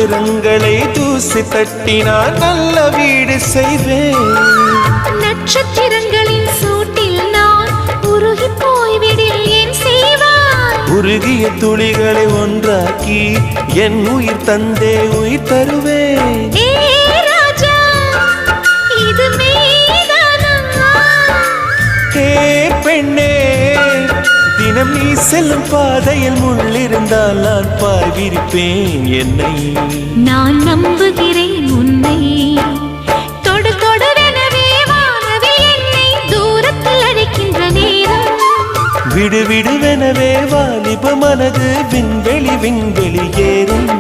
நட்சத்திரங்களை தூசி தட்டினால் நல்ல வீடு செய்வேன். நட்சத்திரங்களின் சூட்டில் நான் உருகி போய்விடில் ஏன் செய்வாய்? உருகிய துளிகளை ஒன்றாக்கி என் உயிர் தந்தே உயிர் தருவேன். இது மெய்தானா? பெண்ணே, தினம் நீ செல்லும் பாதையில் முள்ளிருந்தால் நான் பார்விருப்பேன் என்னை. நான் நம்புகிறேன் உன்னை. தொடு தொடரெனவே வானவில் என்னை தூரத்தில் அழைக்கின்ற நேரம். விடு விடுவெனவே வாலிப மனது விண்வெளி விண்வெளி ஏறும்.